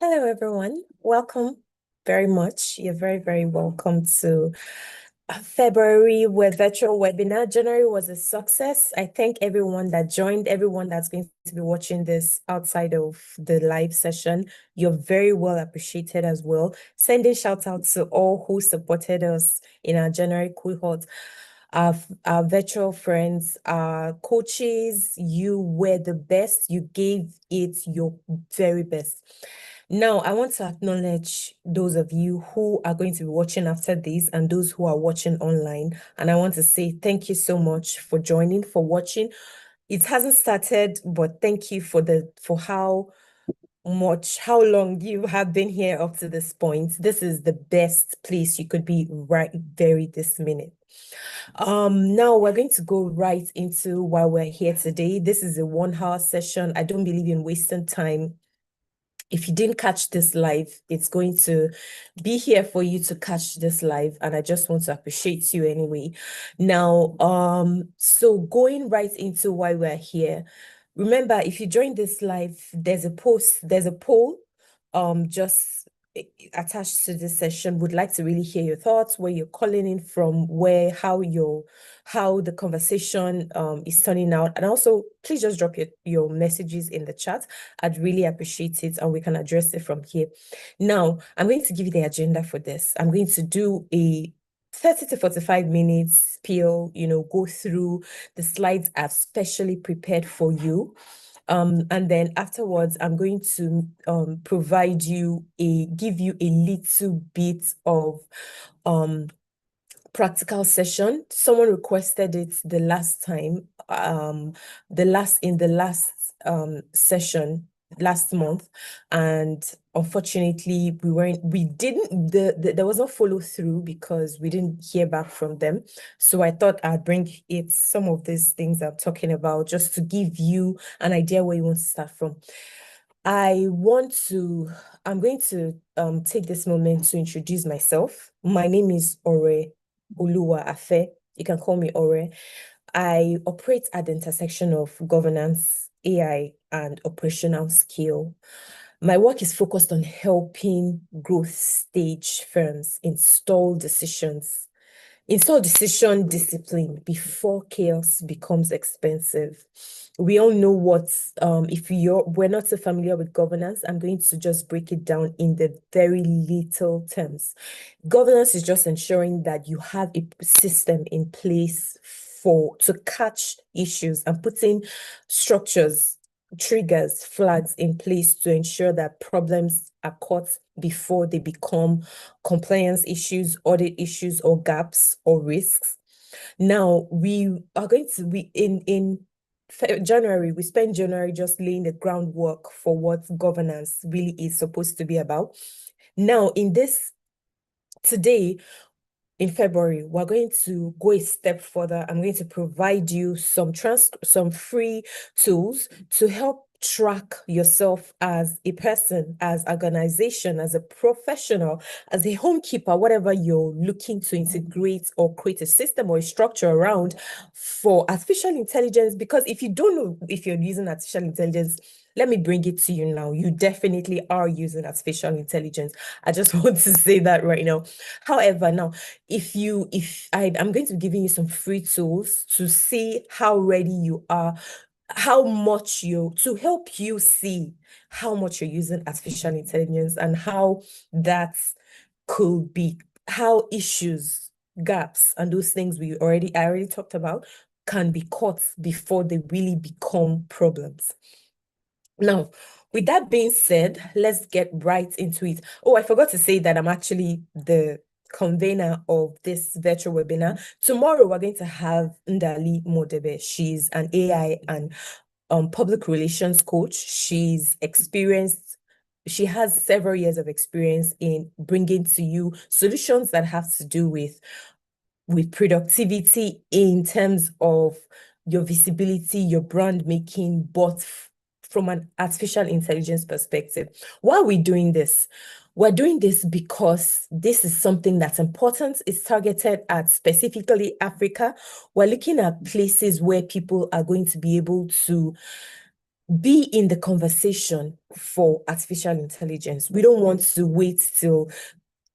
Hello, everyone. Welcome very much. You're very, very welcome to February with virtual webinar. January was a success. I thank everyone that joined, everyone that's going to be watching this outside of the live session. You're very well appreciated as well. Sending shout out to all who supported us in our January cohort. Our virtual friends, our coaches, you were the best. You gave it your very best. Now, I want to acknowledge those of you who are going to be watching after this and those who are watching online. And I want to say thank you so much for joining, for watching. It hasn't started, but thank you for how long you have been here up to this point. This is the best place you could be right very this minute. Now we're going to go right into why we're here today. This is a 1 hour session. I don't believe in wasting time. If you didn't catch this live, it's going to be here for you to catch this live, and I just want to appreciate you anyway. Now, so going right into why we're here. Remember, if you join this live, there's a poll, just attached to this session. Would like to really hear your thoughts, where you're calling in from, how the conversation is turning out, and also please just drop your messages in the chat. I'd really appreciate it, and we can address it from here. Now, I'm going to give you the agenda for this. I'm going to do a 30 to 45 minutes spiel, go through the slides I've specially prepared for you. And then afterwards, I'm going to give you a little bit of practical session. Someone requested it the last time, in the last session last month, and unfortunately there was no follow through because we didn't hear back from them. So I thought I'd bring some of these things I'm talking about just to give you an idea where you want to start from. I'm going to take this moment to introduce myself. My name is Ore Oluwa Afe. You can call me Ore. I operate at the intersection of governance, AI, and operational skill. My work is focused on helping growth stage firms install decision discipline before chaos becomes expensive. We all know if we're not so familiar with governance, I'm going to just break it down in the very little terms. Governance is just ensuring that you have a system in place to catch issues and putting structures, triggers, flags in place to ensure that problems are caught before they become compliance issues, audit issues, or gaps or risks. Now, we are going to be in January, we spend January just laying the groundwork for what governance really is supposed to be about. Now, today, in February, we're going to go a step further. I'm going to provide you some free tools to help track yourself as a person, as organization, as a professional, as a homekeeper, whatever you're looking to integrate or create a system or a structure around for artificial intelligence. Because if you don't know if you're using artificial intelligence, let me bring it to you now. You definitely are using artificial intelligence. I just want to say that right now. However, now, I'm going to be giving you some free tools to see how ready you are, to help you see how much you're using artificial intelligence and how that could be, how issues, gaps, and those things I already talked about can be caught before they really become problems. Now, with that being said, let's get right into it. Oh, I forgot to say that I'm actually the convener of this virtual webinar. Tomorrow, we're going to have Ndali Modebe. She's an AI and public relations coach. She's experienced. She has several years of experience in bringing to you solutions that have to do with productivity in terms of your visibility, your brand making, but from an artificial intelligence perspective. Why are we doing this? We're doing this because this is something that's important. It's targeted at specifically Africa. We're looking at places where people are going to be able to be in the conversation for artificial intelligence. We don't want to wait till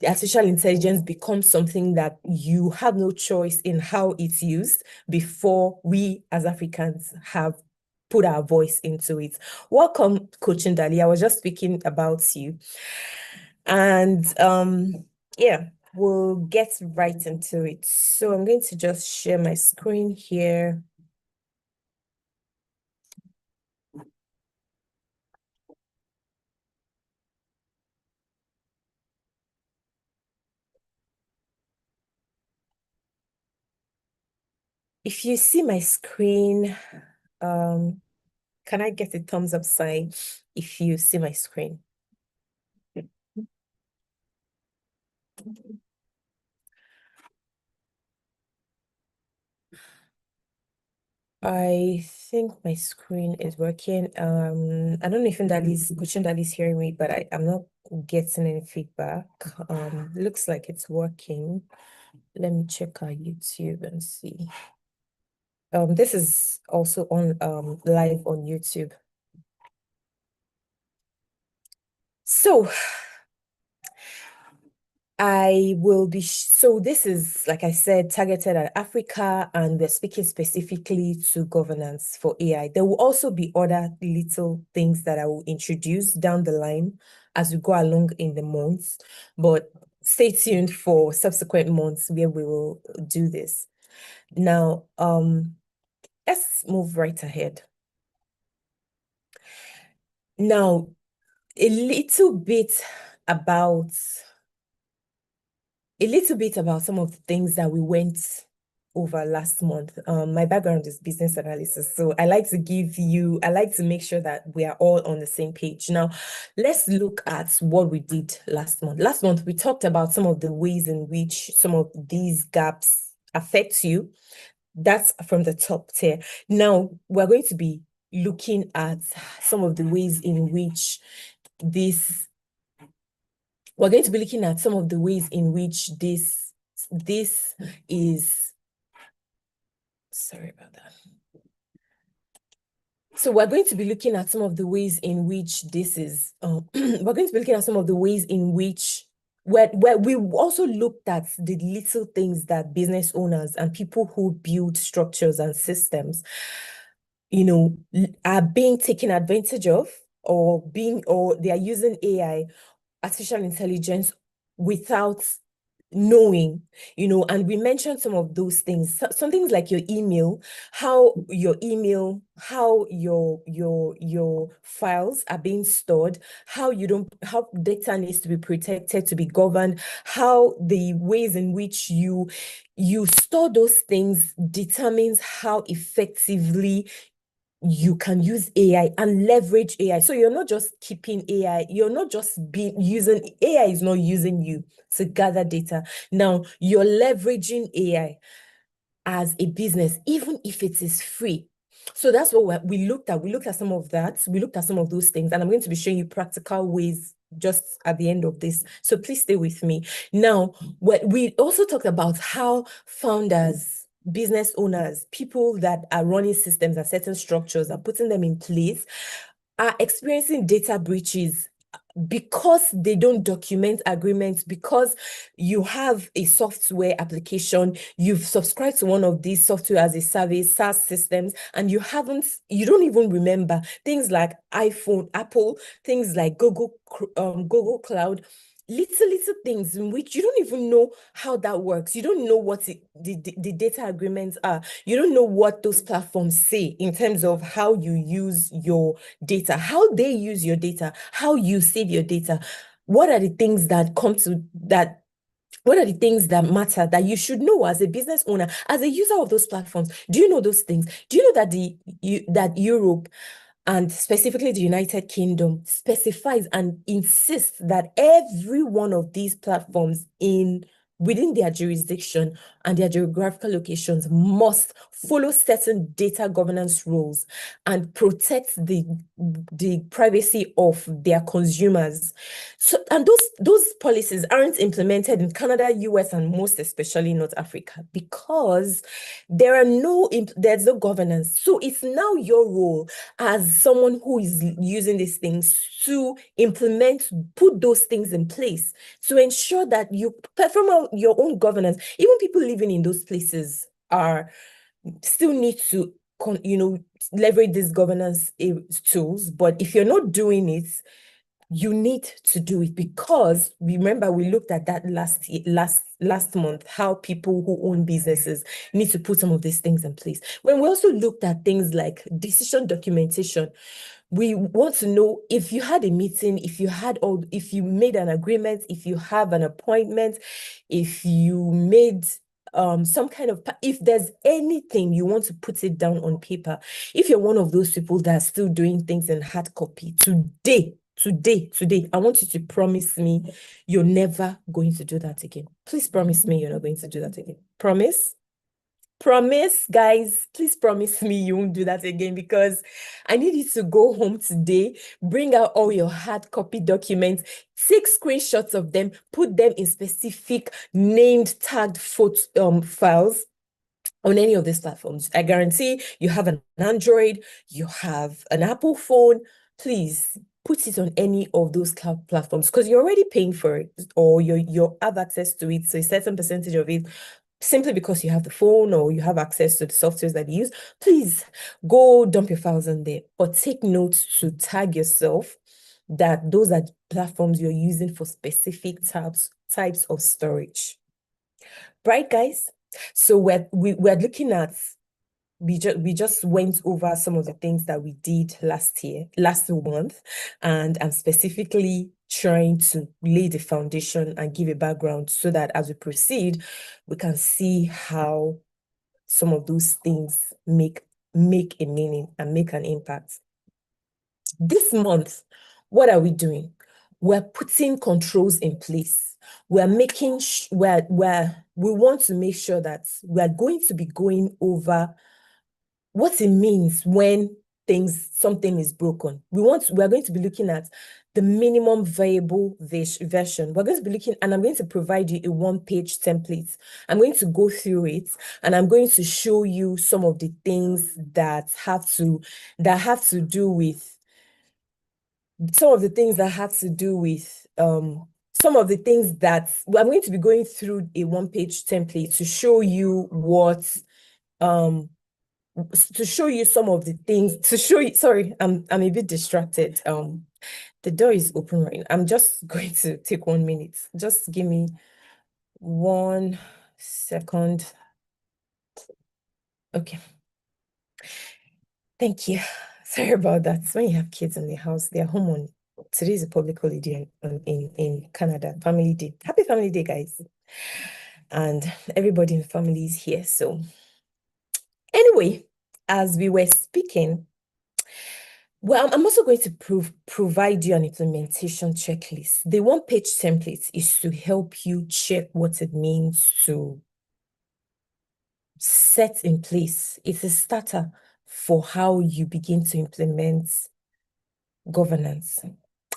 the artificial intelligence becomes something that you have no choice in how it's used before we as Africans have put our voice into it. Welcome, Coach Ndali. I was just speaking about you. And yeah, we'll get right into it. So I'm going to just share my screen here. If you see my screen, can I get a thumbs up sign if you see my screen? I think my screen is working. I don't know if That is hearing me, but I'm not getting any feedback. Looks like it's working. Let me check our YouTube and see. This is also on live on YouTube. So so this is, like I said, targeted at Africa, and we're speaking specifically to governance for AI. There will also be other little things that I will introduce down the line as we go along in the months, but stay tuned for subsequent months where we will do this. Now, let's move right ahead. Now, a little bit about some of the things that we went over last month. My background is business analysis, so I like to make sure that we are all on the same page. Now, let's look at what we did last month. Last month, we talked about some of the ways in which some of these gaps affect you. That's from the top tier. Now, we're going to be looking at some of the ways in which this we're going to be looking at some of the ways in which this is, sorry about that. So we're going to be looking at some of the ways in which this is, we're going to be looking at some of the ways in which, where we also looked at the little things that business owners and people who build structures and systems, are being taken advantage of, or they are using AI, artificial intelligence, without knowing, and we mentioned some of those things. Some things like your email, how your files are being stored, how data needs to be protected, to be governed, how the ways in which you store those things determines how effectively you can use AI and leverage AI. So you're not just keeping AI, you're not just using AI, is not using you to gather data. Now you're leveraging AI as a business, even if it is free. So that's what we looked at. We looked at some of that. We looked at some of those things, and I'm going to be showing you practical ways just at the end of this. So please stay with me. Now, we also talked about how founders, business owners, people that are running systems and certain structures are putting them in place, are experiencing data breaches because they don't document agreements, because you have a software application, you've subscribed to one of these software as a service, SaaS systems, and you don't even remember things like iPhone, Apple, things like Google Cloud, little things in which you don't even know how that works. You don't know what the data agreements are. You don't know what those platforms say in terms of how you use your data, how they use your data, how you save your data. What are the things that what are the things that matter that you should know as a business owner, as a user of those platforms? Do you know those things? Do you know that that Europe, and specifically the United Kingdom, specifies and insists that every one of these platforms within their jurisdiction and their geographical locations must follow certain data governance rules, and protect the privacy of their consumers. So, and those policies aren't implemented in Canada, US, and most especially North Africa, because there's no governance. So it's now your role as someone who is using these things to put those things in place to ensure that you perform your own governance. Even people living in those places are still need to leverage these governance tools. But if you're not doing it, you need to do it, because remember, we looked at that last month, how people who own businesses need to put some of these things in place. When we also looked at things like decision documentation, we want to know if you had a meeting, if you made an agreement, if you have an appointment, if you made if there's anything, you want to put it down on paper. If you're one of those people that are still doing things in hard copy, today, I want you to promise me you're never going to do that again. Please promise me you're not going to do that again. Promise? Promise, guys. Please promise me you won't do that again, because I need you to go home today, bring out all your hard copy documents, take screenshots of them, put them in specific named tagged files on any of these platforms. I guarantee you have an Android, you have an Apple phone. Please put it on any of those cloud platforms, because you're already paying for it, or you have access to it. So a certain percentage of it, simply because you have the phone or you have access to the softwares that you use, please go dump your files in there. But take note to tag yourself that those are platforms you're using for specific types of storage. Right, guys? So we're looking at, we just went over some of the things that we did last month, and I'm specifically trying to lay the foundation and give a background so that as we proceed, we can see how some of those things make a meaning and make an impact. This month, what are we doing? We're putting controls in place. We're making we want to make sure that we're going to be going over what it means when something is broken. We're going to be looking at the minimum viable version. We're going to be looking, and I'm going to provide you a one-page template. I'm going to go through it, and I'm going to show you some of the things that have to do with some of the things that I'm going to be going through a one-page template to show you some of the things, sorry, I'm a bit distracted. The door is open right now. I'm just going to take 1 minute. Just give me 1 second. Okay. Thank you. Sorry about that. When you have kids in the house, they're home on today is a public holiday in Canada, Family Day. Happy Family Day, guys. And everybody in the family is here. So anyway, as we were speaking, well, I'm also going to provide you an implementation checklist. The one-page template is to help you check what it means to set in place. It's a starter for how you begin to implement governance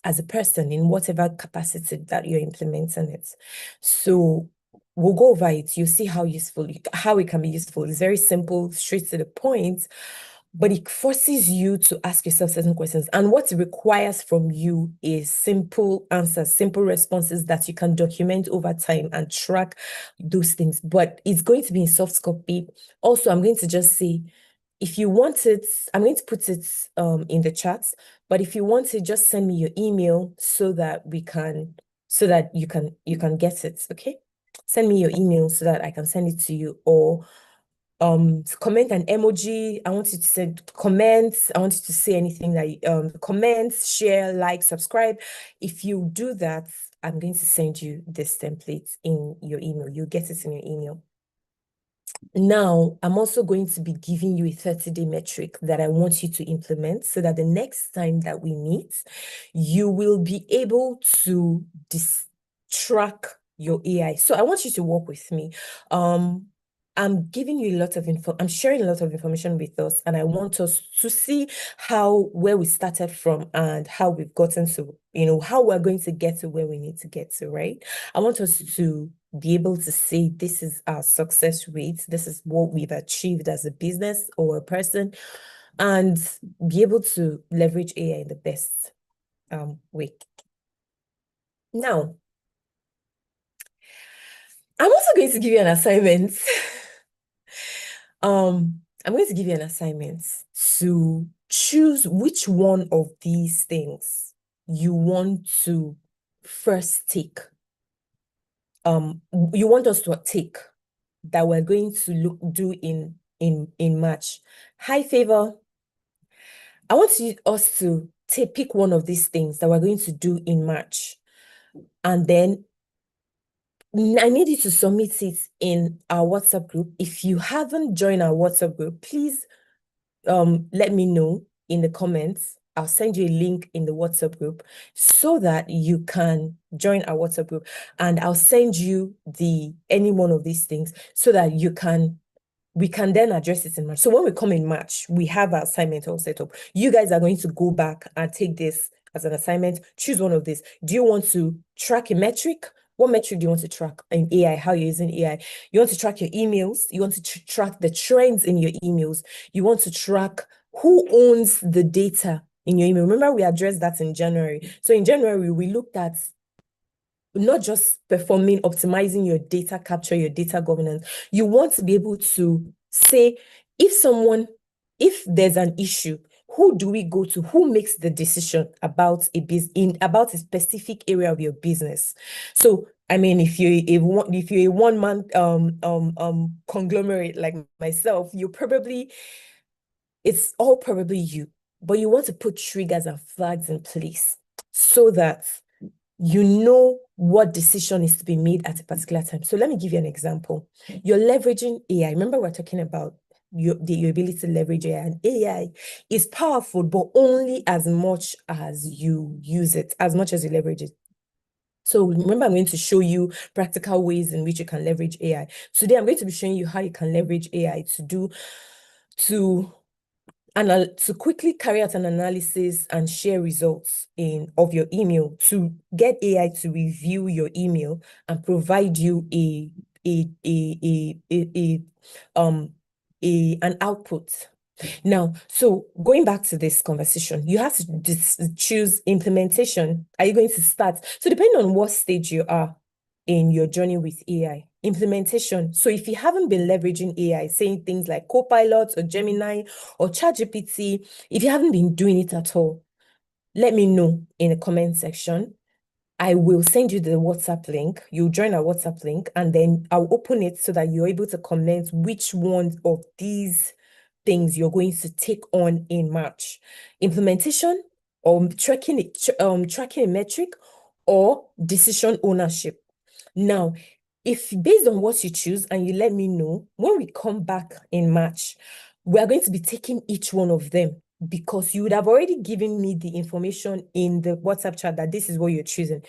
as a person in whatever capacity that you're implementing it. So we'll go over it. You'll see how it can be useful. It's very simple, straight to the point, but it forces you to ask yourself certain questions. And what it requires from you is simple answers, simple responses that you can document over time and track those things. But it's going to be in soft copy. Also, I'm going to just say, if you want it, I'm going to put it in the chat, but if you want it, just send me your email so that you can get it, okay? Send me your email so that I can send it to you, or comment an emoji. I want you to send comments. I want you to say anything that comments, share, like, subscribe. If you do that, I'm going to send you this template in your email. You'll get it in your email. Now, I'm also going to be giving you a 30-day metric that I want you to implement so that the next time that we meet, you will be able to track your AI. So I want you to work with me. I'm giving you a lot of info. I'm sharing a lot of information with us, and I want us to see where we started from and how we've gotten to, how we're going to get to where we need to get to, right? I want us to be able to say this is our success rate, this is what we've achieved as a business or a person, and be able to leverage AI in the best way. Now, I'm also going to give you an assignment. I'm going to give you an assignment to choose which one of these things you want to first take. You want us to take that we're going to do in March. Hi, Favor. I want us to pick one of these things that we're going to do in March, and then I need you to submit it in our WhatsApp group. If you haven't joined our WhatsApp group, please let me know in the comments. I'll send you a link in the WhatsApp group so that you can join our WhatsApp group, and I'll send you any one of these things so that we can then address it in March. So when we come in March, we have our assignment all set up. You guys are going to go back and take this as an assignment. Choose one of these. Do you want to track a metric? What metric do you want to track in AI? How you're using AI? You want to track your emails? You want to track the trends in your emails? You want to track who owns the data in your email? Remember, we addressed that in January. So in January, we looked at not just optimizing your data capture, your data governance. You want to be able to say, if there's an issue, who do we go to? Who makes the decision about about a specific area of your business? So, I mean, if you're a one-man conglomerate like myself, it's all probably you, but you want to put triggers and flags in place so that you know what decision is to be made at a particular time. So let me give you an example. You're leveraging AI. Remember, we're talking about your ability to leverage AI. And AI is powerful, but only as much as you use it, as much as you leverage it. So remember, I'm going to show you practical ways in which you can leverage AI. Today, I'm going to be showing you how you can leverage AI to quickly carry out an analysis and share results of your email, to get AI to review your email and provide you an output. Now, so going back to this conversation, you have to choose implementation. Are you going to start? So depending on what stage you are in your journey with AI, implementation. So if you haven't been leveraging AI, saying things like Copilot or Gemini or ChatGPT, if you haven't been doing it at all, let me know in the comment section. I will send you the WhatsApp link. You'll join our WhatsApp link, and then I'll open it so that you're able to comment which one of these things you're going to take on in March. Implementation, or tracking a metric, or decision ownership. Now, if based on what you choose and you let me know, when we come back in March, we are going to be taking each one of them, because you would have already given me the information in the WhatsApp chat that this is what you're choosing.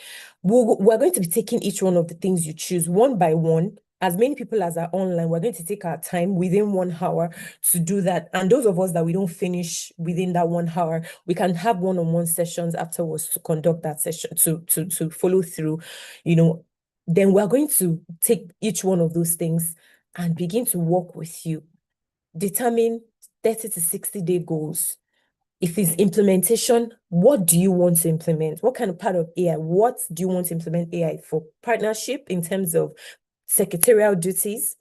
We're going to be taking each one of the things you choose one by one. As many people as are online, we're going to take our time within 1 hour to do that. And those of us that we don't finish within that 1 hour, we can have one-on-one sessions afterwards to conduct that session, to follow through, then we're going to take each one of those things and begin to work with you. Determine 30 to 60-day goals. If it's implementation, what do you want to implement? What kind of part of AI? What do you want to implement AI for? Partnership in terms of secretarial duties,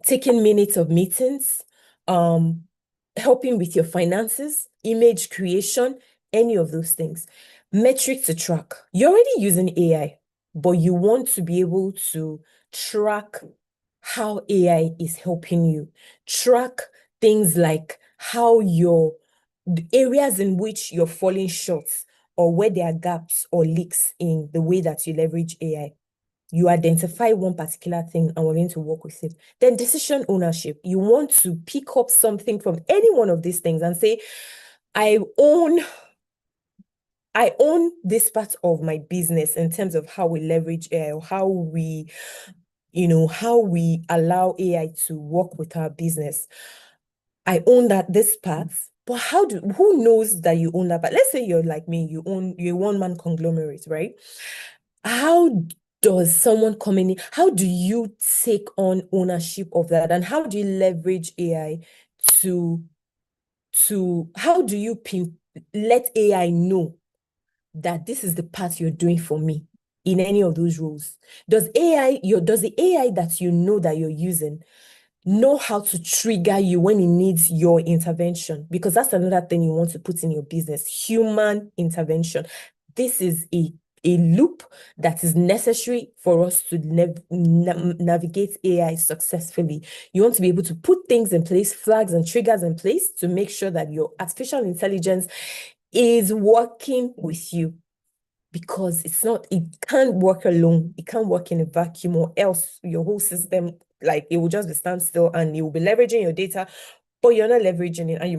taking minutes of meetings, helping with your finances, image creation, any of those things. Metric to track. You're already using AI, but you want to be able to track how AI is helping you. Track things like the areas in which you're falling short, or where there are gaps or leaks in the way that you leverage AI. You identify one particular thing and we're going to work with it. Then decision ownership. You want to pick up something from any one of these things and say, I own this part of my business in terms of how we leverage AI, or how we how we allow AI to work with our business. I own this part, but who knows that you own that part? Let's say you're like me, you're a one-man conglomerate, right? How does someone come in? How do you take on ownership of that? And how do you leverage AI to how do you let AI know that this is the part you're doing for me in any of those roles? Does the AI that that you're using know how to trigger you when it needs your intervention? Because that's another thing you want to put in your business: human intervention. This is a loop that is necessary for us to navigate AI successfully. You want to be able to put things in place, flags and triggers in place, to make sure that your artificial intelligence is working with you, because it can't work alone. It can't work in a vacuum, or else your whole system, like, it will just be standstill, and you will be leveraging your data, but you're not leveraging it, and you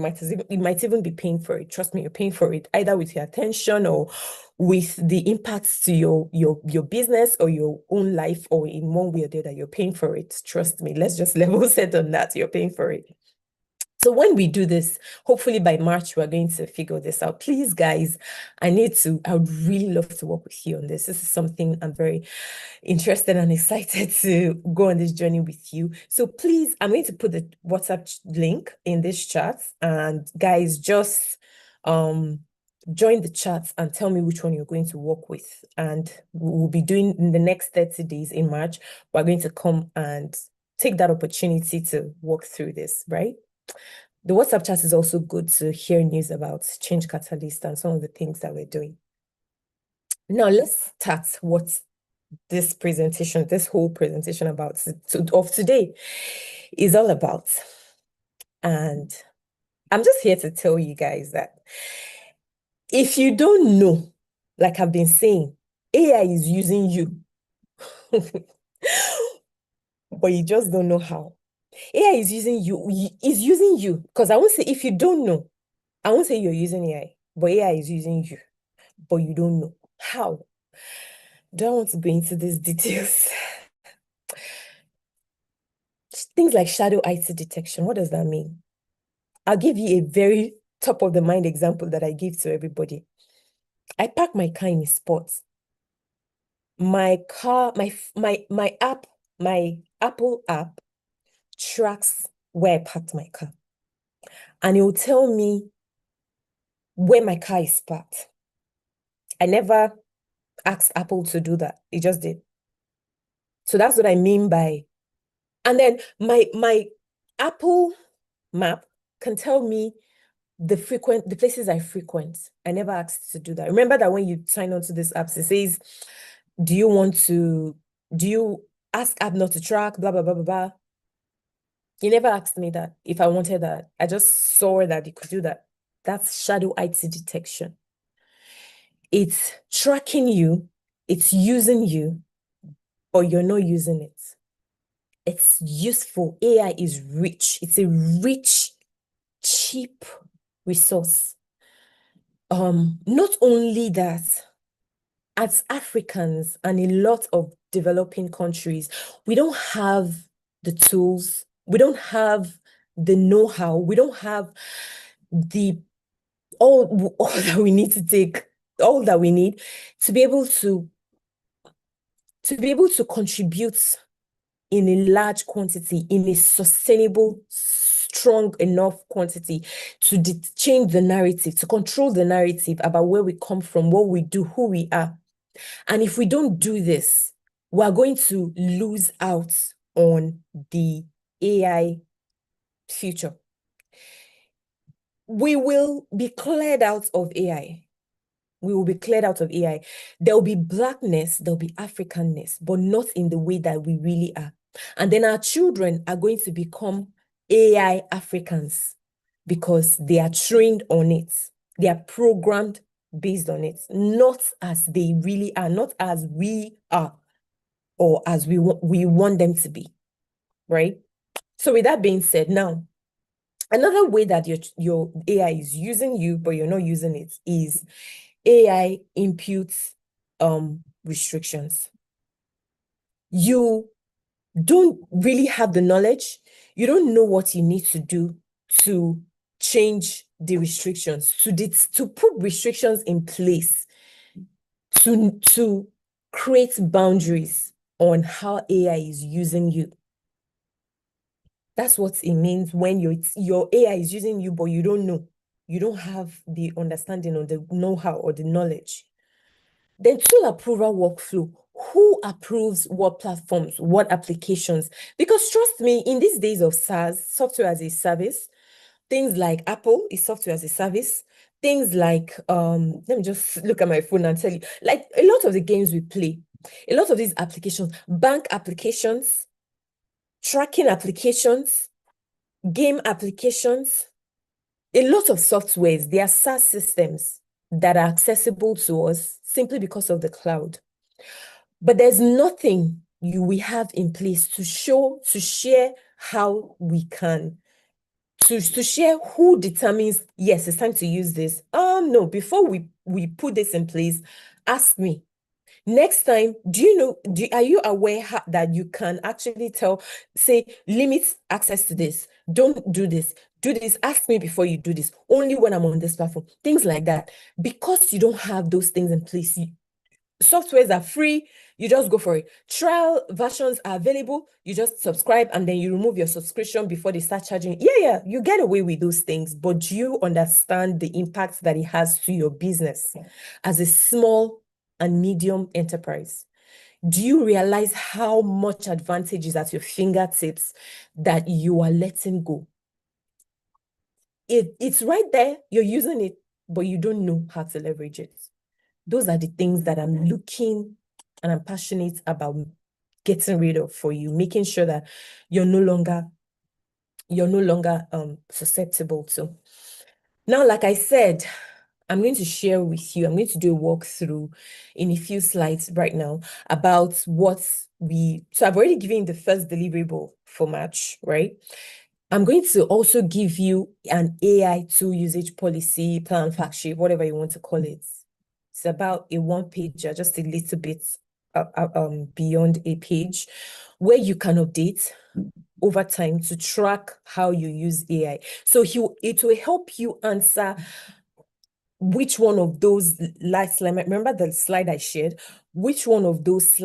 might even be paying for it. Trust me, you're paying for it, either with your attention or with the impacts to your business or your own life, or in one way or the other, you're paying for it. Trust me, let's just level set on that. You're paying for it. So when we do this, hopefully by March, we're going to figure this out. Please, guys, I would really love to work with you on this. This is something I'm very interested and excited to go on this journey with you. So please, I'm going to put the WhatsApp link in this chat, and guys, just join the chat and tell me which one you're going to work with. And we'll be doing in the next 30 days in March, we're going to come and take that opportunity to work through this, right? The WhatsApp chat is also good to hear news about Change Catalyst and some of the things that we're doing. Now, let's start what this whole presentation of today is all about. And I'm just here to tell you guys that if you don't know, like I've been saying, AI is using you, but you just don't know how. AI is using you, because I won't say, if you don't know, I won't say you're using AI, but AI is using you, but you don't know how. Don't want to go into these details. Things like shadow IT detection. What does that mean? I'll give you a very top of the mind example that I give to everybody. I park my car in a spot. My car, my app, my Apple app tracks where I parked my car, and it will tell me where my car is parked. I never asked Apple to do that. It just did. So that's what I mean by, and then my Apple map can tell me the places I frequent. I never asked to do that. Remember that when you sign on to this app, it says, do you ask app not to track, blah, blah, blah, blah, blah. You never asked me that if I wanted that. I just saw that you could do that. That's shadow IT detection. It's tracking you, it's using you, but you're not using it. It's useful. AI is rich. It's a rich, cheap resource. Not only that, as Africans and a lot of developing countries, we don't have the tools, we don't have the know-how, we don't have all that we need to take, all that we need to be able to contribute in a large quantity, in a sustainable, strong enough quantity to change the narrative, to control the narrative about where we come from, what we do, who we are. And if we don't do this, we're going to lose out on the AI future. We will be cleared out of AI. We will be cleared out of AI. There'll be blackness, there'll be Africanness, but not in the way that we really are. And then our children are going to become AI Africans because they are trained on it. They are programmed based on it, not as they really are, not as we are, or as we want them to be, right? So with that being said, now, another way that your AI is using you, but you're not using it, is AI imputes restrictions. You don't really have the knowledge, you don't know what you need to do to change the restrictions, to put restrictions in place, to create boundaries on how AI is using you. That's what it means when your AI is using you, but you don't know. You don't have the understanding or the know-how or the knowledge. Then tool approval workflow. Who approves what platforms, what applications? Because trust me, in these days of SaaS, software as a service, things like Apple is software as a service. Things like, let me just look at my phone and tell you, like a lot of the games we play, a lot of these applications, bank applications, tracking applications, game applications, a lot of softwares, they are SaaS systems that are accessible to us simply because of the cloud. But there's nothing we have in place to share how we can, to share who determines, yes, it's time to use this. No, before we put this in place, ask me. Next time, are you aware that you can actually say, limit access to this, don't do this, ask me before you do this, only when I'm on this platform, things like that. Because you don't have those things in place, softwares are free, you just go for it. Trial versions are available, you just subscribe and then you remove your subscription before they start charging. Yeah, you get away with those things, but do you understand the impact that it has to your business as a small and medium enterprise? Do you realize how much advantage is at your fingertips that you are letting go? It's right there, you're using it, but you don't know how to leverage it. Those are the things that I'm looking and I'm passionate about getting rid of for you, making sure that you're no longer susceptible to. Now, like I said, I'm going to share with you, I'm going to do a walkthrough in a few slides right now about so I've already given the first deliverable for March, right? I'm going to also give you an AI tool usage policy, plan, fact sheet, whatever you want to call it. It's about a one-pager, just a little bit beyond a page, where you can update over time to track how you use AI. So it will help you answer which one of those remember the slide I shared, which one of those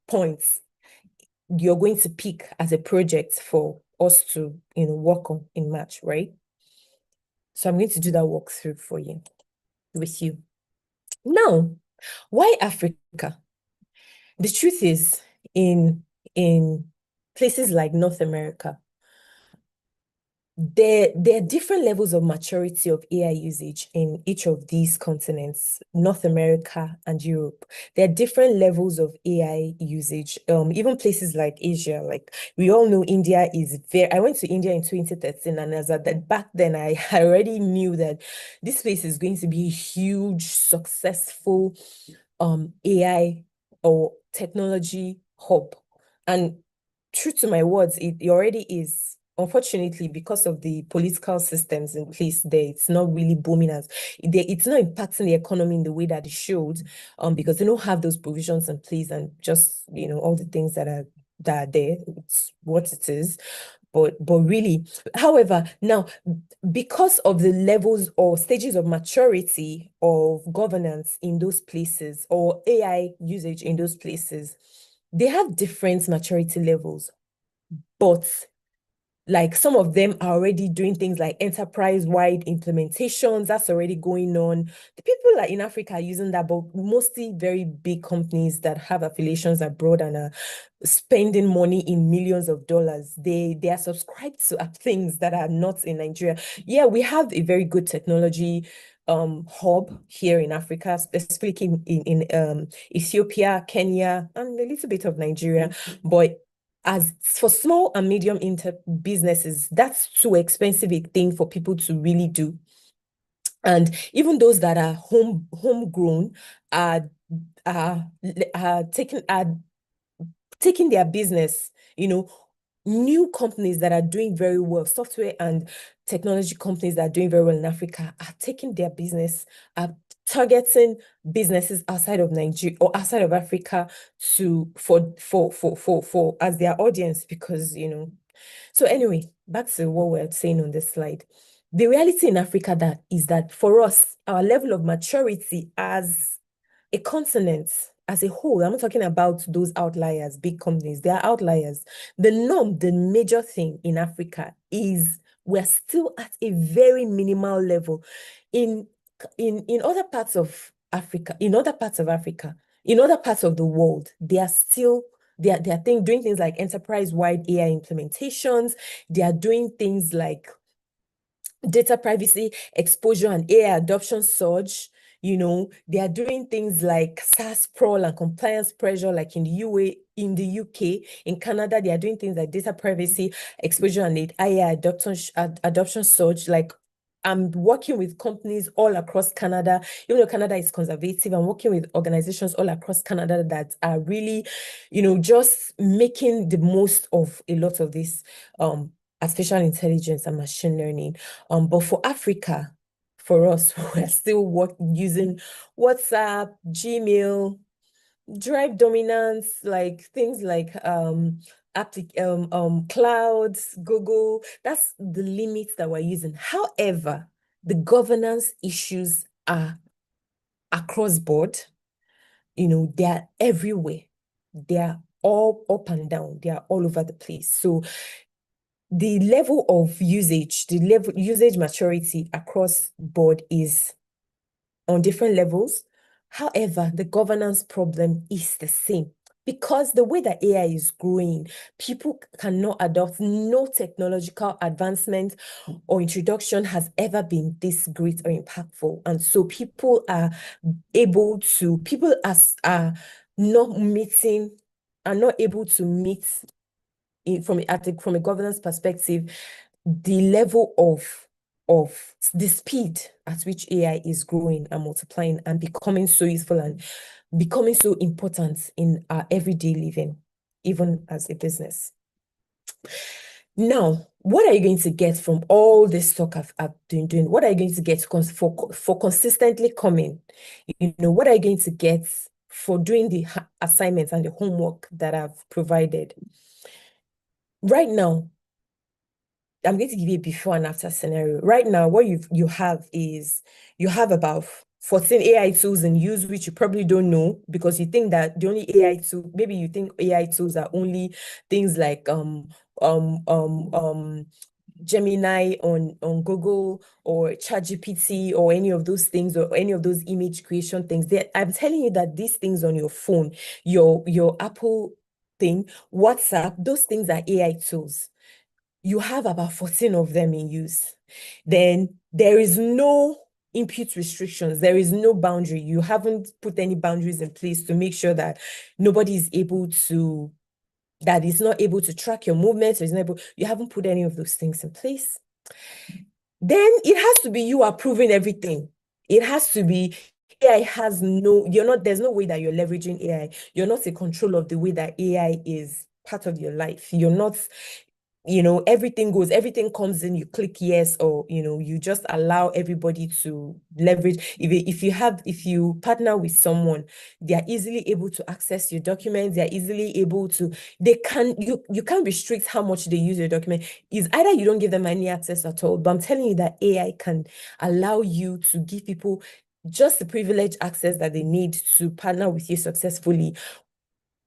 points you're going to pick as a project for us to work on in March, right? So I'm going to do that walkthrough for you, with you. Now, why Africa? The truth is, in places like North America, there are different levels of maturity of AI usage in each of these continents, North America and Europe. There are different levels of AI usage. Even places like Asia, like we all know India is I went to India in 2013, and as at that back then, I already knew that this place is going to be a huge, successful AI or technology hub. And true to my words, it already is. Unfortunately, because of the political systems in place there, it's not really booming it's not impacting the economy in the way that it should, because they don't have those provisions in place, and just all the things that are there. It's what it is. But really, however, now, because of the levels or stages of maturity of governance in those places, or AI usage in those places, they have different maturity levels. But like some of them are already doing things like enterprise-wide implementations. That's already going on. The people in Africa are using that, but mostly very big companies that have affiliations abroad and are spending money in millions of dollars. They are subscribed to things that are not in Nigeria. Yeah, we have a very good technology hub here in Africa, specifically in Ethiopia, Kenya, and a little bit of Nigeria. But as for small and medium businesses, that's too expensive a thing for people to really do. And even those that are homegrown are taking their business, new companies that are doing very well, software and technology companies that are doing very well in Africa are taking their business, are targeting businesses outside of Nigeria or outside of Africa to for as their audience, because so anyway, back to what we're saying on this slide. The reality in Africa that is that for us, our level of maturity as a continent as a whole, I'm not talking about those outliers, big companies, they are outliers. The norm, the major thing in Africa is we're still at a very minimal level. In in other parts of Africa, in other parts of Africa, in other parts of the world, they are still doing things like enterprise-wide AI implementations. They are doing things like data privacy, exposure, and AI adoption surge. They are doing things like SaaS sprawl and compliance pressure, like in the in the UK, in Canada, they are doing things like data privacy, exposure, and AI adoption surge. Like, I'm working with companies all across Canada. Even though Canada is conservative, I'm working with organizations all across Canada that are really, just making the most of a lot of this artificial intelligence and machine learning. But for Africa, for us, we're still using WhatsApp, Gmail, drive dominance, like things like clouds, Google. That's the limits that we're using. However, the governance issues are across board. They are everywhere. They are all up and down. They are all over the place. So the level of usage, the level usage maturity across board is on different levels. However, the governance problem is the same, because the way that AI is growing, people cannot adopt. No technological advancement or introduction has ever been this great or impactful. And so people are not able to meet from a governance perspective, the level of the speed at which AI is growing and multiplying and becoming so useful and becoming so important in our everyday living, even as a business. Now, what are you going to get from all this talk I've been doing? What are you going to get for consistently coming? What are you going to get for doing the assignments and the homework that I've provided? Right now, I'm going to give you a before and after scenario. Right now, what you have about 14 AI tools in use, which you probably don't know, because you think that the only AI tool, maybe you think AI tools are only things like Gemini on Google, or ChatGPT, or any of those things, or any of those image creation things. I'm telling you that these things on your phone, your Apple thing, WhatsApp, those things are AI tools. You have about 14 of them in use. Then there is no input restrictions. There is no boundary. You haven't put any boundaries in place to make sure that nobody is not able to track your movements. You haven't put any of those things in place. Then it has to be you approving everything. It has to be AI there's no way that you're leveraging AI. You're not in control of the way that AI is part of your life. You're not, everything comes in, you click yes, or you just allow everybody to leverage. If you partner with someone, they are easily able to access your documents. They're easily able to, you can't restrict how much they use your document. Is either you don't give them any access at all, but I'm telling you that AI can allow you to give people just the privileged access that they need to partner with you successfully,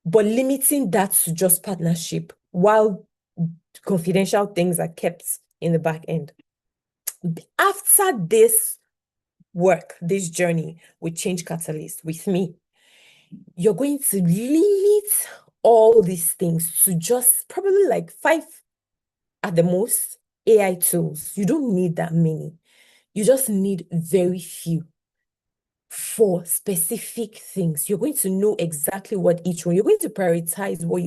but limiting that to just partnership, while confidential things are kept in the back end. After this work, this journey with Change Catalyst with me, you're going to limit all these things to just probably like 5 at the most AI tools. You don't need that many. You just need very few for specific things. You're going to know exactly what each one, you're going to prioritize what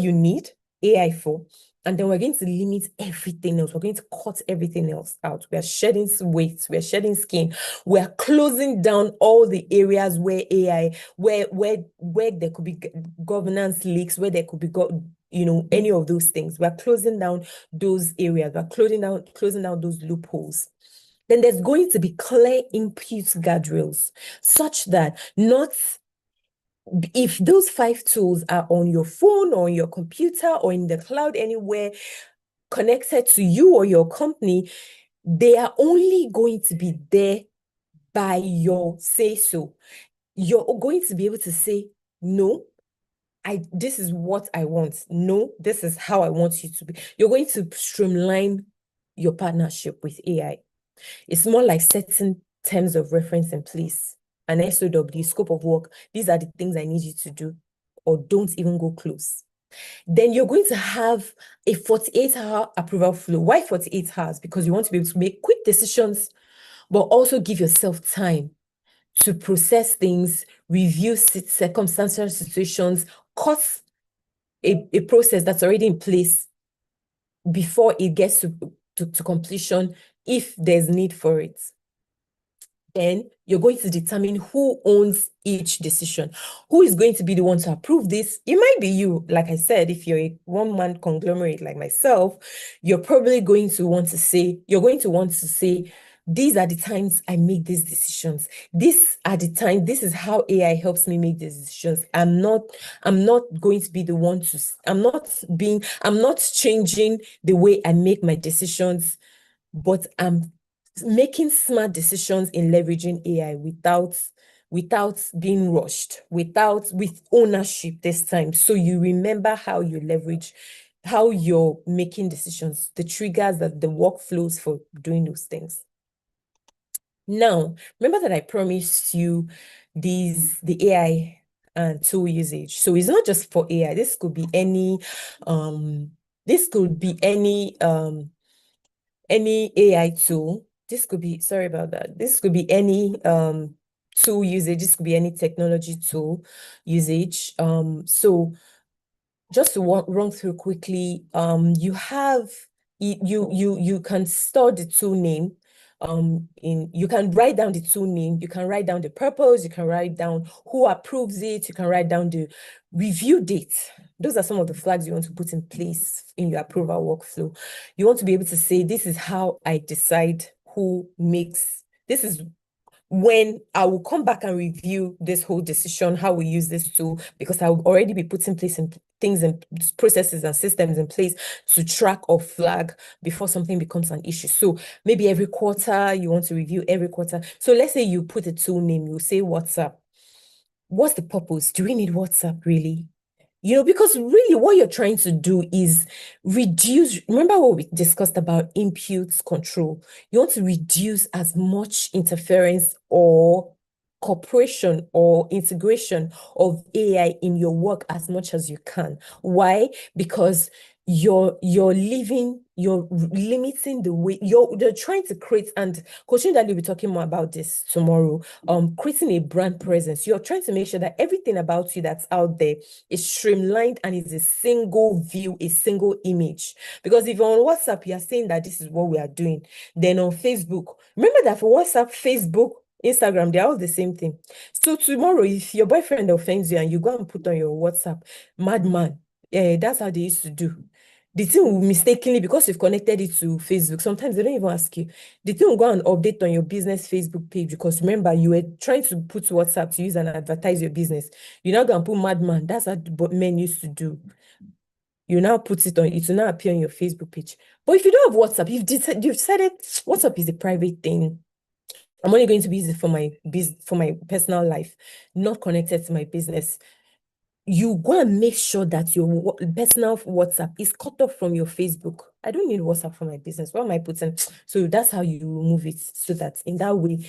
you need AI for. And then we're going to limit everything else. We're going to cut everything else out. We are shedding weight. We are shedding skin. We are closing down all the areas where AI, where there could be governance leaks, where there could be any of those things. We are closing down those areas. We're closing down those loopholes. then there's going to be clear input guardrails such that not if those 5 tools are on your phone or on your computer or in the cloud anywhere connected to you or your company, they are only going to be there by your say so. You're going to be able to say, no, this is what I want. No, this is how I want you to be. You're going to streamline your partnership with AI. It's more like setting terms of reference in place, an SOW, scope of work. These are the things I need you to do, or don't even go close. Then you're going to have a 48-hour approval flow. Why 48 hours? Because you want to be able to make quick decisions, but also give yourself time to process things, review circumstantial situations, cut a process that's already in place before it gets to completion if there's need for it. Then you're going to determine who owns each decision. Who is going to be the one to approve this? It might be you. Like I said, if you're a one-man conglomerate like myself, you're probably going to want to say, these are the times I make these decisions. These are the time, this is how AI helps me make these decisions. I'm not going to be the one to, I'm not changing the way I make my decisions, but I'm making smart decisions in leveraging AI without being rushed, with ownership this time. So you remember how you leverage, how you're making decisions, the triggers, the workflows for doing those things. Now, remember that I promised you the AI and tool usage. So it's not just for AI. This could be any AI tool. This could be, sorry about that. This could be any tool usage. This could be any technology tool usage. So just to run through quickly, you can store the tool name. You can write down the tool name, you can write down the purpose, you can write down who approves it, you can write down the review date. Those are some of the flags you want to put in place in your approval workflow. You want to be able to say, this is how I decide this is when I will come back and review this whole decision, how we use this tool, because I will already be putting things and processes and systems in place to track or flag before something becomes an issue. So maybe every quarter, you want to review every quarter. So let's say you put a tool name, you say WhatsApp. What's the purpose? Do we need WhatsApp really? Because really what you're trying to do is reduce, remember what we discussed about input control. You want to reduce as much interference or cooperation or integration of AI in your work as much as you can. Why? Because you're limiting the way they're trying to create, and Coach Ndali will be talking more about this tomorrow, creating a brand presence. You're trying to make sure that everything about you that's out there is streamlined and is a single view, a single image. Because if on WhatsApp you are saying that this is what we are doing, then on Facebook, remember that for WhatsApp, Facebook, Instagram, they're all the same thing. So tomorrow, if your boyfriend offends you and you go and put on your WhatsApp, madman, that's how they used to do. The thing will mistakenly, because you've connected it to Facebook, sometimes they don't even ask you. The thing will go and update on your business Facebook page, because remember, you were trying to put WhatsApp to use and advertise your business. You now go and put madman. That's what men used to do. You now put it on, it will now appear on your Facebook page. But if you don't have WhatsApp, you've decided WhatsApp is a private thing. I'm only going to be using it for my personal life, not connected to my business. You go and make sure that your personal WhatsApp is cut off from your Facebook. I don't need WhatsApp for my business. What am I putting? So that's how you remove it, so that in that way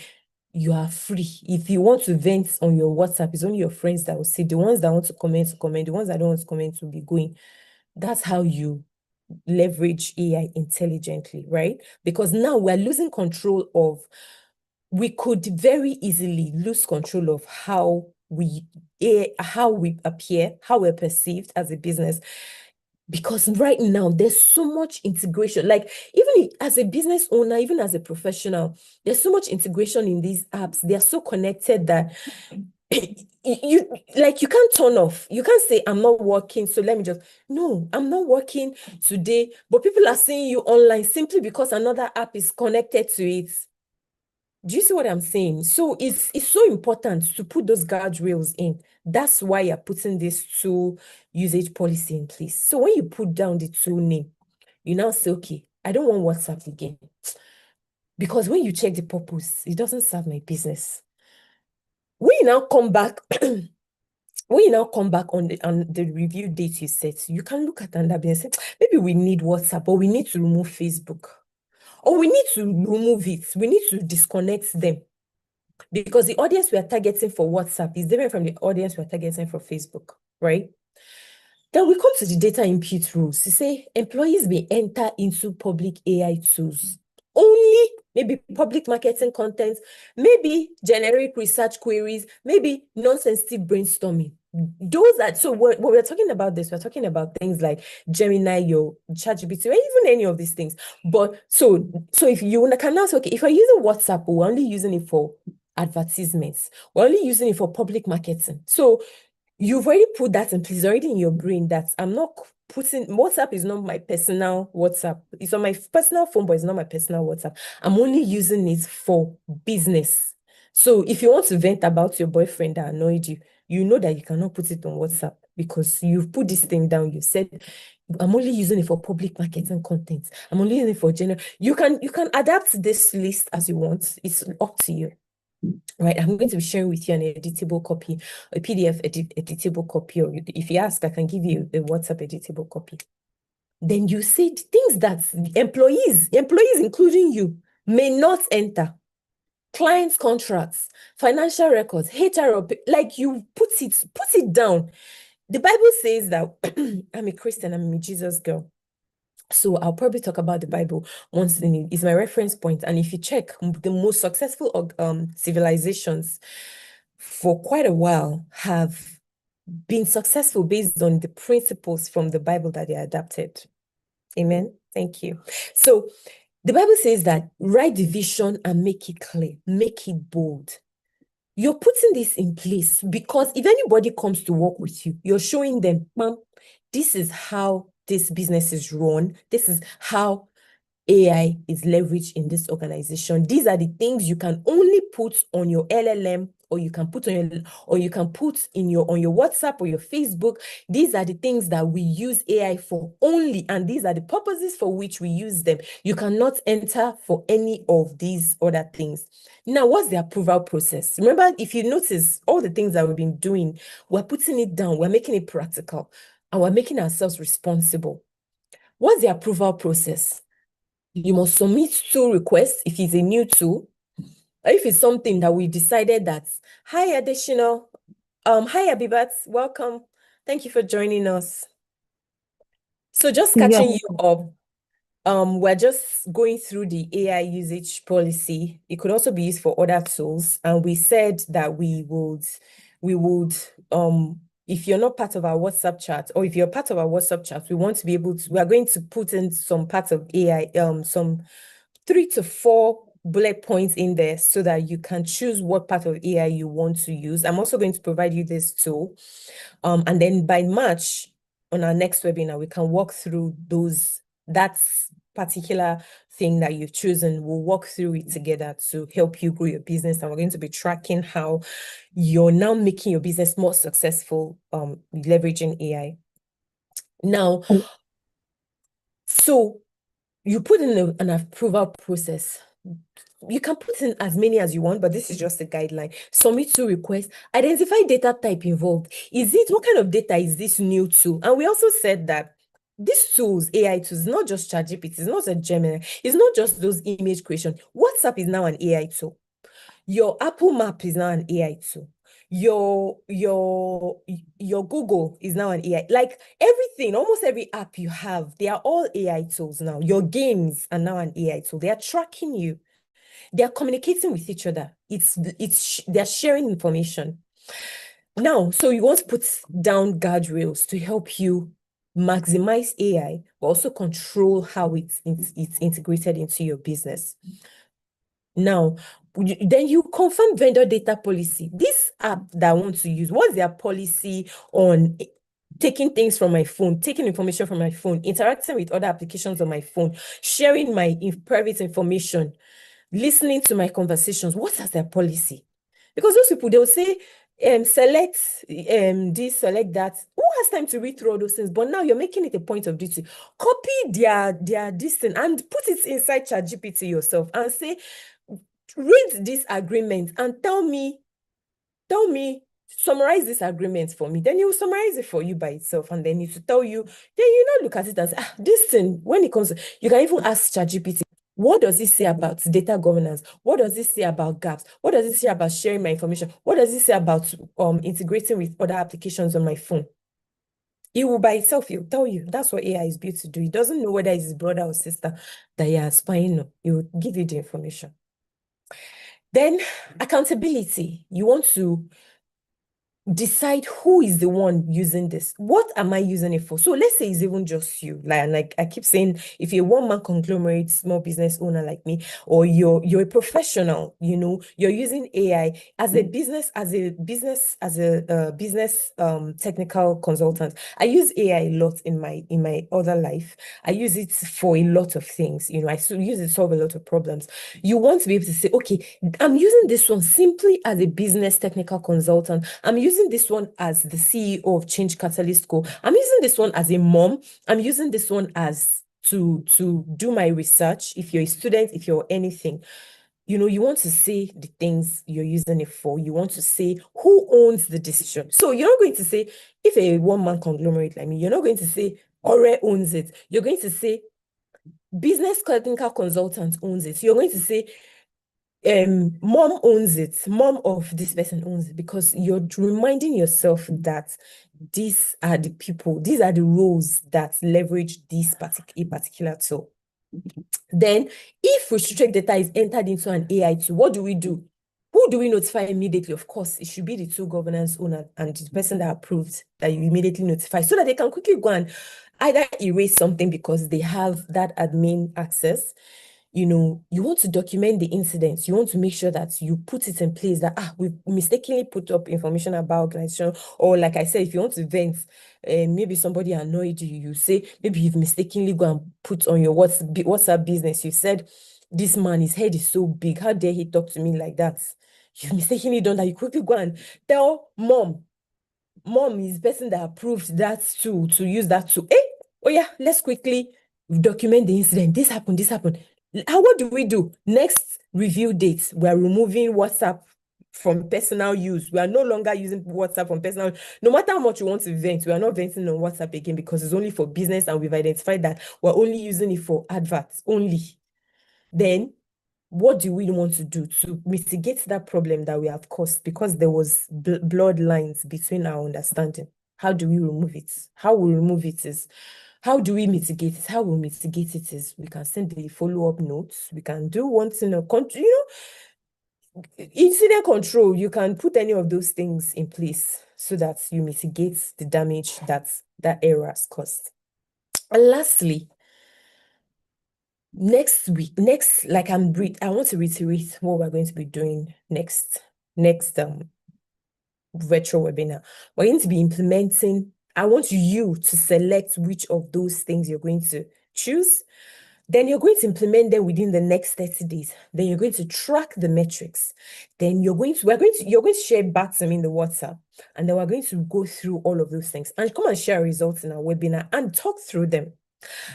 you are free. If you want to vent on your WhatsApp, it's only your friends that will see. The ones that want to comment, the ones that don't want to comment will be going. That's how you leverage AI intelligently, right? Because now we're losing control of, we could very easily lose control of how we appear, how we're perceived as a business. Because right now there's so much integration, like even as a business owner, even as a professional, there's so much integration in these apps. They're so connected that you can't turn off. You can't say, I'm not working, so let me just, no, I'm not working today, but people are seeing you online simply because another app is connected to it. Do you see what I'm saying? So it's so important to put those guardrails in. That's why you're putting this tool usage policy in place. So when you put down the tool name, you now say, okay, I don't want WhatsApp again. Because when you check the purpose, it doesn't serve my business. When you now come back, when you now come back on the review date you set, you can look at another and say, maybe we need WhatsApp, but we need to remove Facebook. Or we need to remove it. We need to disconnect them. Because the audience we are targeting for WhatsApp is different from the audience we are targeting for Facebook, right? Then we come to the data input rules. You say employees may enter into public AI tools only, maybe public marketing content, maybe generic research queries, maybe non-sensitive brainstorming. Those are, so when we're talking about this, we're talking about things like Gemini, your ChatGPT, or even any of these things. But so if you can now say, okay, if I'm using WhatsApp, we're only using it for advertisements, we're only using it for public marketing. So you've already put that in place already in your brain that I'm not putting WhatsApp is not my personal WhatsApp. It's on my personal phone, but it's not my personal WhatsApp. I'm only using it for business. So if you want to vent about your boyfriend that annoyed you, you know that you cannot put it on WhatsApp because you've put this thing down. You said, I'm only using it for public marketing content. I'm only using it for general. You can adapt this list as you want. It's up to you. Right, I'm going to be sharing with you an editable copy, a PDF editable copy, or if you ask, I can give you a WhatsApp editable copy. Then you say the things that employees, including you, may not enter. Clients' contracts, financial records, HR, like you put it down. The Bible says that I'm a Christian, I'm a Jesus girl. So I'll probably talk about the Bible once in it. It's my reference point. And if you check, the most successful civilizations for quite a while have been successful based on the principles from the Bible that they adapted. Amen. Thank you. So the Bible says that write the vision and make it clear, make it bold. You're putting this in place because if anybody comes to work with you, you're showing them, Mom, this is how this business is run. This is how AI is leveraged in this organization. These are the things you can only put on your LLM, or you can put on your WhatsApp or your Facebook. These are the things that we use AI for only, and these are the purposes for which we use them. You cannot enter for any of these other things. Now, what's the approval process? Remember, if you notice all the things that we've been doing, we're putting it down, we're making it practical, and we're making ourselves responsible. What's the approval process? You must submit tool requests if it's a new tool, or if it's something that we decided that, hi, additional, hi, Abibat, welcome. Thank you for joining us. So just catching you up, we're just going through the AI usage policy. It could also be used for other tools. And we said that we would, if you're not part of our WhatsApp chat, or if you're part of our WhatsApp chat, we want to be able to, we are going to put in some parts of AI, some 3 to 4 bullet points in there so that you can choose what part of AI you want to use. I'm also going to provide you this tool. And then by March, on our next webinar, we can walk through that particular thing that you've chosen. We'll walk through it together to help you grow your business. And we're going to be tracking how you're now making your business more successful, leveraging AI. Now, so you put in an approval process. You can put in as many as you want, but this is just a guideline. Submit to request. Identify data type involved. What kind of data is this new tool? And we also said that these tools, AI tools, not just ChatGPT, it's not a Gemini, it's not just those image creation. WhatsApp is now an AI tool. Your Apple Map is now an AI tool. Your Google is now an AI. Like everything, almost every app you have, they are all AI tools now. Your games are now an AI tool. They are tracking you. They are communicating with each other. They're sharing information. Now, so you want to put down guardrails to help you maximize AI, but also control how it's integrated into your business. Now, then you confirm vendor data policy. This app that I want to use, what's their policy on taking things from my phone, taking information from my phone, interacting with other applications on my phone, sharing my private information? listening to my conversations. What is their policy? Because those people, they'll say, select this, select that. Who has time to read through all those things? But now you're making it a point of duty. Copy their this thing and put it inside ChatGPT yourself and say, read this agreement and tell me, summarize this agreement for me. Then he will summarize it for you by itself, and then it will tell you. Then you not look at it and say, this thing. When it comes, you can even ask ChatGPT. What does it say about data governance? What does it say about gaps? What does it say about sharing my information? What does it say about integrating with other applications on my phone? It will by itself, it will tell you. That's what AI is built to do. It doesn't know whether it's his brother or sister that you are spying on. It will give you the information. Then accountability. You want to decide who is the one using this. What am I using it for? So let's say it's even just you. Like I keep saying, if you're a one-man conglomerate, small business owner like me, or you're a professional, you're using AI as a business, business technical consultant. I use AI a lot in my other life. I use it for a lot of things. I use it to solve a lot of problems. You want to be able to say, okay, I'm using this one simply as a business technical consultant. I'm using this one as the CEO of ChangeCatalystco. I'm using this one as a mom. I'm using this one as to do my research. If you're a student, if you're anything, you want to say the things you're using it for. You want to say who owns the decision. So you're not going to say, if a one-man conglomerate like me, you're not going to say Ore owns it. You're going to say business technical consultant owns it. You're going to say mom owns it, mom of this person owns it, because you're reminding yourself that these are the people, these are the roles that leverage this particular tool. Then if restricted data is entered into an AI tool, what do we do? Who do we notify immediately? Of course, it should be the tool governance owner and the person that approved, that you immediately notify, so that they can quickly go and either erase something because they have that admin access. You want to document the incidents. You want to make sure that you put it in place that we mistakenly put up information about organization, or like I said, if you want to vent, maybe somebody annoyed you, you say maybe you've mistakenly go and put on your WhatsApp business. You said, this man, his head is so big. How dare he talk to me like that? You've mistakenly done that. You quickly go and tell mom. Mom is the person that approved that tool, to use that tool. Oh yeah, let's quickly document the incident. This happened, this happened. What do we do? Next review date, we're removing WhatsApp from personal use. We are no longer using WhatsApp from personal. No matter how much you want to vent, we are not venting on WhatsApp again, because it's only for business, and we've identified that we're only using it for adverts only. Then what do we want to do to mitigate that problem that we have caused, because there was blood lines between our understanding? How do we remove it? How we remove it is, how do we mitigate it? How we mitigate it is, we can send the follow-up notes. We can do one thing, incident control. You can put any of those things in place so that you mitigate the damage that error has caused. And lastly, next week, I want to reiterate what we're going to be doing next virtual webinar. We're going to be implementing. I want you to select which of those things you're going to choose. Then you're going to implement them within the next 30 days. Then you're going to track the metrics. Then you're going to share back to me in the WhatsApp. And then we're going to go through all of those things and come and share results in our webinar and talk through them.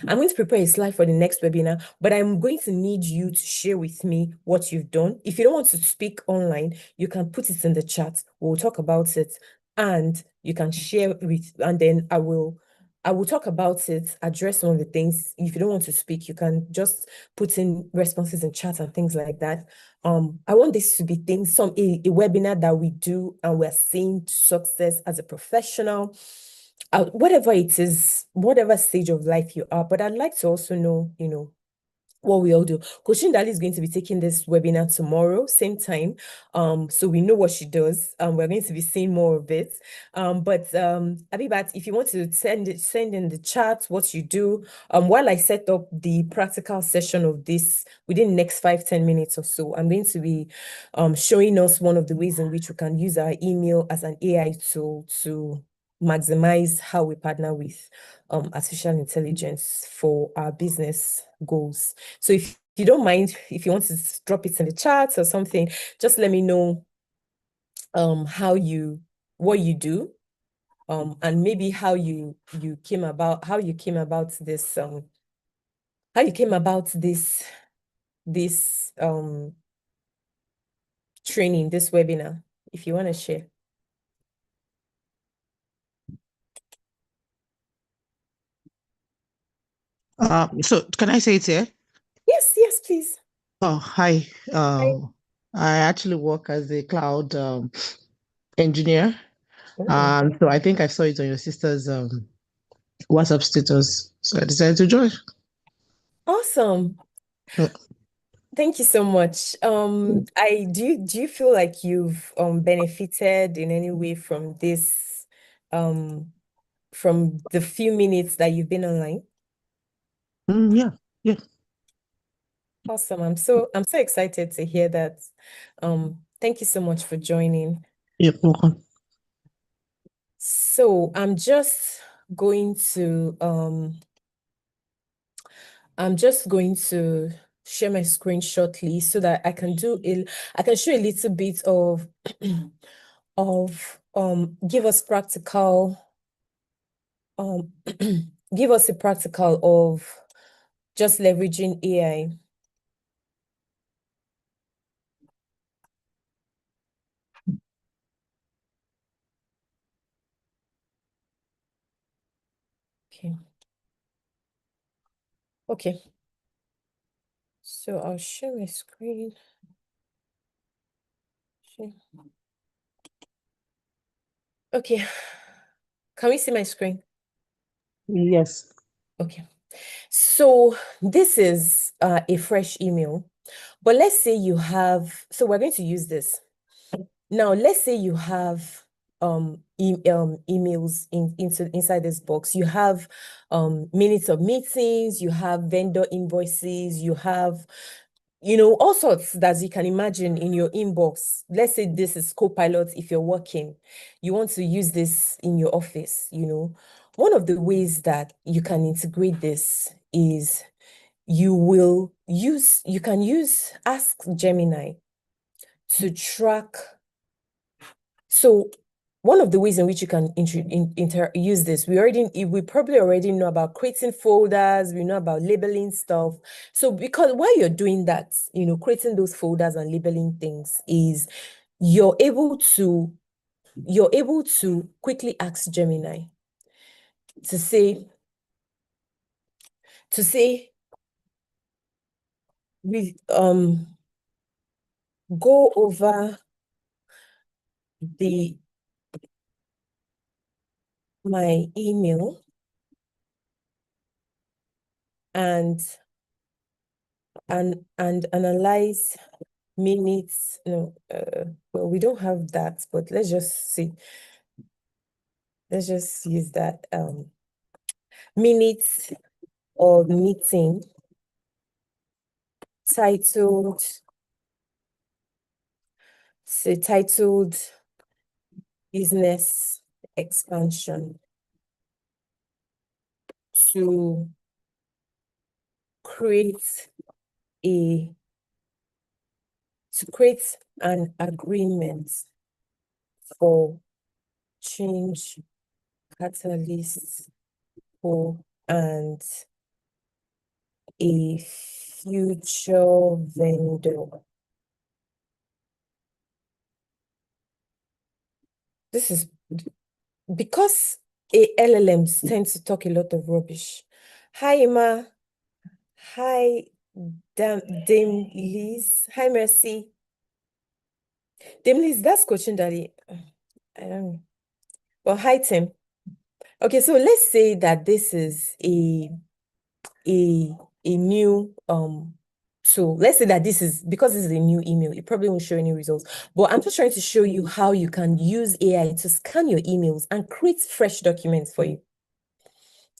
I'm going to prepare a slide for the next webinar, but I'm going to need you to share with me what you've done. If you don't want to speak online, you can put it in the chat. We'll talk about it, and you can share with, and then I will talk about it, address some of the things. If you don't want to speak, you can just put in responses in chat and things like that. I want this to be a webinar that we do and we're seeing success as a professional. Whatever it is, whatever stage of life you are, but I'd like to also know, what we all do. Coach Dali is going to be taking this webinar tomorrow, same time. So we know what she does. We're going to be seeing more of it. But Abibat, if you want to send in the chat what you do, while I set up the practical session of this within the next 5-10 minutes or so, I'm going to be showing us one of the ways in which we can use our email as an AI tool to maximize how we partner with artificial intelligence for our business goals. So if you don't mind, if you want to drop it in the chat or something, just let me know what you do, and maybe how you came about this this training, this webinar, if you want to share. So can I say it here? Yes, please. Oh, hi. Hi. I actually work as a cloud engineer. Oh, So I think I saw it on your sister's WhatsApp status. So I decided to join. awesome. Uh, Thank you so much. Do you feel like you've benefited in any way from this, from the few minutes that you've been online? yeah, yeah, Awesome. I'm so excited to hear that. Thank you so much for joining. yeah, welcome. So going to I'm just going to share my screen shortly so that I can show a little bit of give us practical give us a practical of just leveraging AI. Okay. Okay. So I'll share my screen. Okay. Can we see my screen? Yes. Okay. So this is a fresh email, but let's say so we're going to use this. Now, let's say you have emails inside this box. You have minutes of meetings, you have vendor invoices, you have all sorts that you can imagine in your inbox. Let's say this is Copilot. If you're working, you want to use this in your office. One of the ways that you can integrate this is you can use Ask Gemini to track. So one of the ways in which you can use this, we probably already know about creating folders, we know about labeling stuff. So because while you're doing that, creating those folders and labeling things, is you're able to quickly ask Gemini to say we go over my email and analyze minutes. No, well, we don't have that, but let's just use that minutes of meeting titled business expansion to create a an agreement for change catalysts and a future vendor. This is because LLMs tend to talk a lot of rubbish. Hi, Emma. Hi, Dame Liz. Hi, Mercy. Dame Liz, that's coaching daddy. I don't know. Well, hi, Tim. Okay, so let's say that this is a new so let's say that because this is a new email, it probably won't show any results. But I'm just trying to show you how you can use AI to scan your emails and create fresh documents for you.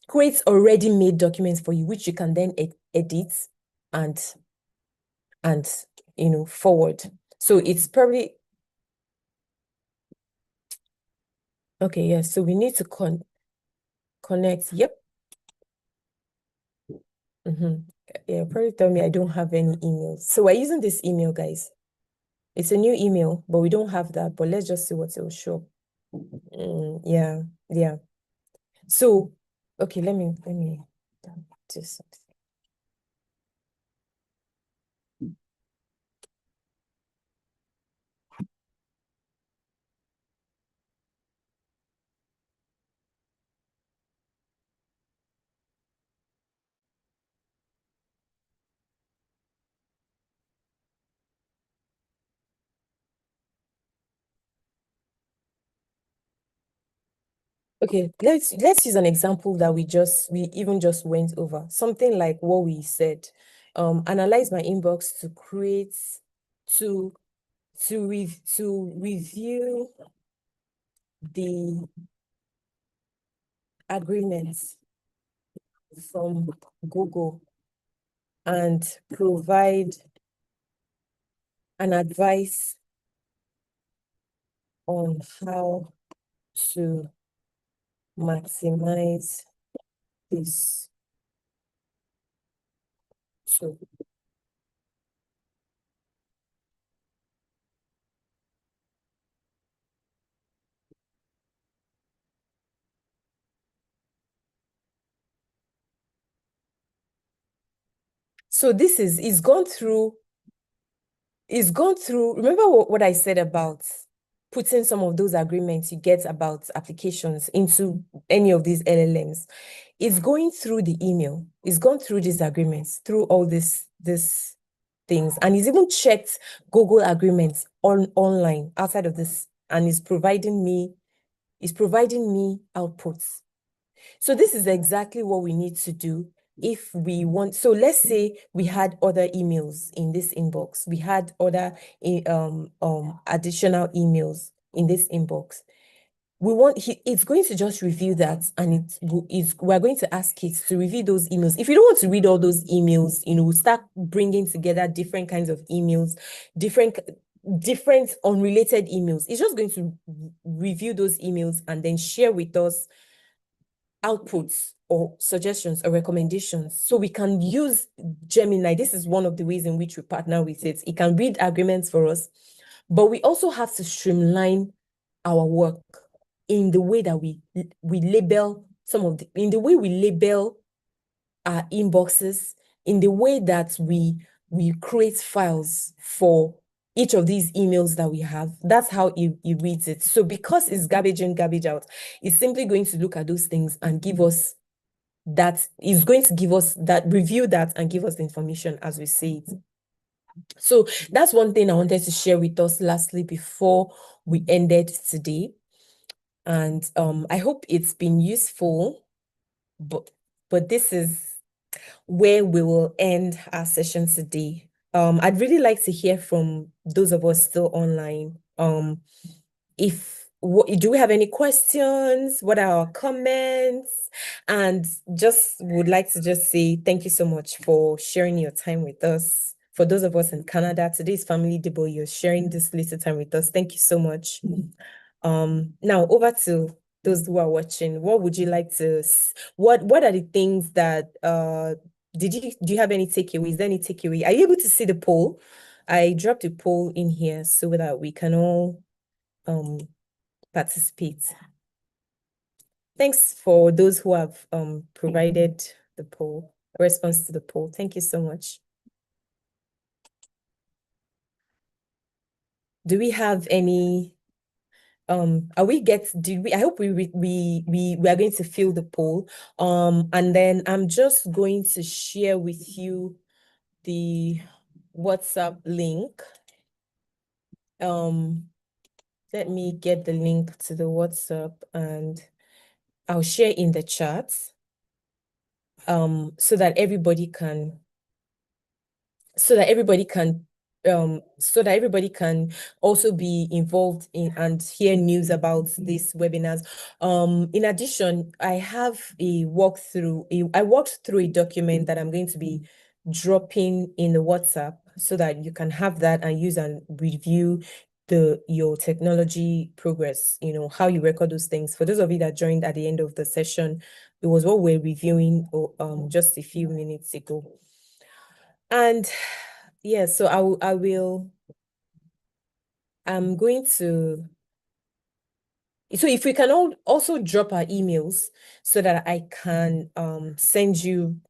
Create already made documents for you, which you can then edit and forward. So it's probably Okay, yes. So we need to connect. Yep. Yeah, probably tell me I don't have any emails. So we're using this email, guys. It's a new email, but we don't have that. But let's just see what it will show. Yeah, yeah. So, okay, let me do something. Okay, let's use an example that we even just went over. Something like what we said. Analyze my inbox to create to to review the agreements from Google and provide an advice on how to maximize this. So, so this is it's gone through. Remember what I said about putting some of those agreements you get about applications into any of these LLMs. It's going through the email. It's gone through these agreements, through all this things, and it's even checked Google agreements online outside of this, and is providing me outputs. So this is exactly what we need to do if we want. So let's say we had other emails in this inbox. We had other additional emails in this inbox. It's going to just review that, and we're going to ask it to review those emails. If you don't want to read all those emails, we'll start bringing together different kinds of emails, different unrelated emails. It's just going to review those emails and then share with us outputs or suggestions or recommendations. So we can use Gemini. This is one of the ways in which we partner with it. It can read agreements for us, but we also have to streamline our work in the way that we label in the way we label our inboxes, in the way that we create files for each of these emails that we have. That's how it reads it. So because it's garbage in, garbage out, it's simply going to look at those things and give us that, is going to give us that, review that and give us the information as we see it. So that's one thing I wanted to share with us lastly before we ended today. And I hope it's been useful, but this is where we will end our session today. I'd really like to hear from those of us still online. Do we have any questions? What are our comments? And just would like to just say thank you so much for sharing your time with us. For those of us in Canada, today's Family Day, you're sharing this little time with us. Thank you so much. Now over to those who are watching. What would you like to, what are the things that, do you have any takeaways? Is there any takeaway? Are you able to see the poll? I dropped a poll in here so that we can all participate. Thanks for those who have provided the poll, response to the poll. Thank you so much. Do we have any I hope we are going to fill the poll. And then I'm just going to share with you the WhatsApp link. Let me get the link to the WhatsApp and I'll share in the chat so that everybody can also be involved in and hear news about these webinars. In addition, I have I walked through a document that I'm going to be dropping in the WhatsApp so that you can have that and use and review your technology progress, how you record those things. For those of you that joined at the end of the session, it was what we're reviewing just a few minutes ago. And yeah, so I'm going to, so if we can also drop our emails so that I can send you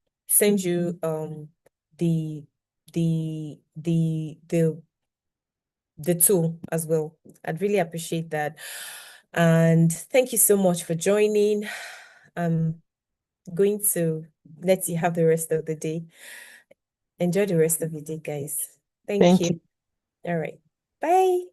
the the the the the tool as well. I'd really appreciate that. And thank you so much for joining. I'm going to let you have the rest of the day. Enjoy the rest of your day, guys. Thank Thank you. you. All right. Bye.